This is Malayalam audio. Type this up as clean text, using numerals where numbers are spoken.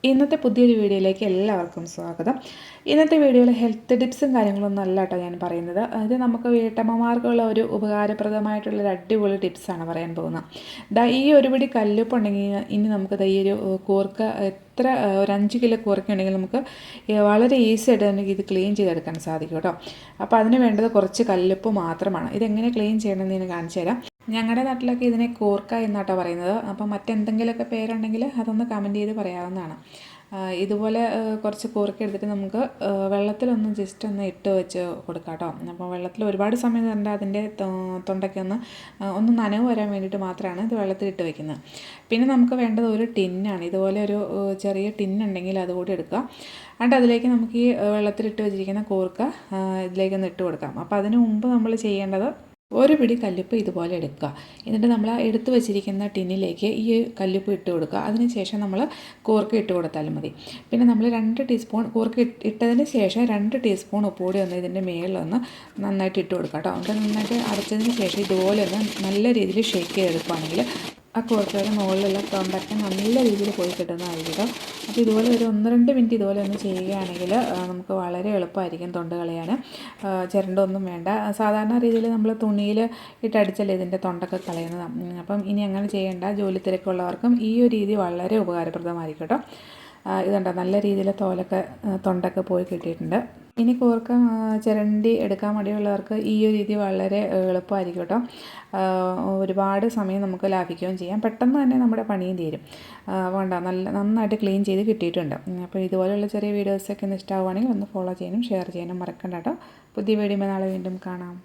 ഇന്നത്തെ പുതിയൊരു വീഡിയോയിലേക്ക് എല്ലാവർക്കും സ്വാഗതം. ഇന്നത്തെ വീഡിയോയിൽ ഹെൽത്ത് ടിപ്സും കാര്യങ്ങളൊന്നും അല്ല കേട്ടോ ഞാൻ പറയുന്നത്. അത് നമുക്ക് വീട്ടമ്മമാർക്കുള്ള ഒരു ഉപകാരപ്രദമായിട്ടുള്ളൊരു അടിപൊളി ടിപ്സാണ് പറയാൻ പോകുന്നത്. ഈ ഒരു പിടി കല്ലുപ്പുണ്ടെങ്കിൽ ഇനി നമുക്ക് ഈ ഒരു കൂർക്ക എത്ര ഒരു 5 കിലോ കൂർക്ക ഉണ്ടെങ്കിൽ നമുക്ക് വളരെ ഈസി ആയിട്ട് തന്നെ ഇത് ക്ലീൻ ചെയ്തെടുക്കാൻ സാധിക്കും കേട്ടോ. അപ്പോൾ അതിന് വേണ്ടത് കുറച്ച് കല്ലുപ്പ് മാത്രമാണ്. ഇതെങ്ങനെ ക്ലീൻ ചെയ്യണമെന്ന് ഞാൻ കാണിച്ചു തരാം. ഞങ്ങളുടെ നാട്ടിലൊക്കെ ഇതിനെ കൂർക്ക എന്നാട്ടോ പറയുന്നത്. അപ്പം മറ്റെന്തെങ്കിലുമൊക്കെ പേരുണ്ടെങ്കിൽ അതൊന്ന് കമൻറ്റ് ചെയ്ത് പറയാവുന്നതാണ്. ഇതുപോലെ കുറച്ച് കൂർക്ക എടുത്തിട്ട് നമുക്ക് വെള്ളത്തിലൊന്ന് ജസ്റ്റ് ഒന്ന് ഇട്ട് വെച്ച് കൊടുക്കാം കേട്ടോ. അപ്പോൾ വെള്ളത്തിൽ ഒരുപാട് സമയം തരേണ്ട, അതിൻ്റെ തൊണ്ടയ്ക്ക് ഒന്ന് നനവ് വരാൻ വേണ്ടിയിട്ട് മാത്രമാണ് ഇത് വെള്ളത്തിലിട്ട് വെക്കുന്നത്. പിന്നെ നമുക്ക് വേണ്ടത് ഒരു ടിന്നാണ്. ഇതുപോലെ ഒരു ചെറിയ ടിന്നുണ്ടെങ്കിൽ അതുകൂടി എടുക്കുക. എന്നിട്ട് അതിലേക്ക് നമുക്ക് ഈ വെള്ളത്തിലിട്ട് വെച്ചിരിക്കുന്ന കൂർക്ക ഇതിലേക്കൊന്ന് ഇട്ട് കൊടുക്കാം. അപ്പോൾ അതിന് മുമ്പ് നമ്മൾ ചെയ്യേണ്ടത് ഒരു പിടി കല്ലുപ്പ് ഇതുപോലെ എടുക്കുക. എന്നിട്ട് നമ്മൾ എടുത്തു വെച്ചിരിക്കുന്ന ടിന്നിലേക്ക് ഈ കല്ലുപ്പ് ഇട്ട് കൊടുക്കുക. അതിനുശേഷം നമ്മൾ കൂർക്ക ഇട്ട് കൊടുത്താലും മതി. പിന്നെ നമ്മൾ 2 ടീസ്പൂൺ കൂർക്ക ഇട്ടതിന് ശേഷം 2 ടീസ്പൂൺ ഉപ്പ് കൂടി ഒന്ന് ഇതിൻ്റെ മേളിലൊന്ന് നന്നായിട്ട് ഇട്ട് കൊടുക്കുക കേട്ടോ. അത് നന്നായിട്ട് അടച്ചതിന് ശേഷം ഇതുപോലെ ഒന്ന് നല്ല രീതിയിൽ ഷേക്ക് ചെയ്തെടുക്കുകയാണെങ്കിൽ ആ കൂർക്കയുടെ മുകളിലുള്ള തൊണ്ടൊക്കെ നല്ല രീതിയിൽ പോയി കിട്ടുന്നതായിരിക്കും. അപ്പോൾ ഇതുപോലെ ഒരു 1-2 മിനിറ്റ് ഇതുപോലെ ഒന്ന് ചെയ്യുകയാണെങ്കിൽ നമുക്ക് വളരെ എളുപ്പമായിരിക്കും തൊണ്ട് കളയാൻ. ചിരണ്ടൊന്നും വേണ്ട. സാധാരണ രീതിയിൽ നമ്മൾ തുണിയിൽ ഇട്ടടിച്ചല്ലേ ഇതിൻ്റെ തൊണ്ടൊക്കെ കളയുന്നത്. അപ്പം ഇനി അങ്ങനെ ചെയ്യേണ്ട. ജോലി തിരക്കുള്ളവർക്കും ഈ ഒരു രീതി വളരെ ഉപകാരപ്രദമായിരിക്കും കേട്ടോ. ഇതുണ്ടോ, നല്ല രീതിയിൽ തൊണ്ടൊക്കെ പോയി കിട്ടിയിട്ടുണ്ട്. ഇനി കൂർക്ക ചിരണ്ടി എടുക്കാൻ മടിയുള്ളവർക്ക് ഈ ഒരു രീതി വളരെ എളുപ്പമായിരിക്കും കേട്ടോ. ഒരുപാട് സമയം നമുക്ക് ലാഭിക്കുകയും ചെയ്യാം. പെട്ടെന്ന് തന്നെ നമ്മുടെ പണിയും തീരും. വേണ്ട, നന്നായിട്ട് ക്ലീൻ ചെയ്ത് കിട്ടിയിട്ടുണ്ട്. അപ്പോൾ ഇതുപോലെയുള്ള ചെറിയ വീഡിയോസൊക്കെ ഒന്ന് ഇഷ്ടമാവുകയാണെങ്കിൽ ഒന്ന് ഫോളോ ചെയ്യാനും ഷെയർ ചെയ്യാനും മറക്കണ്ട കേട്ടോ. പുതിയ വീഡിയോ നാളെ വീണ്ടും കാണാം.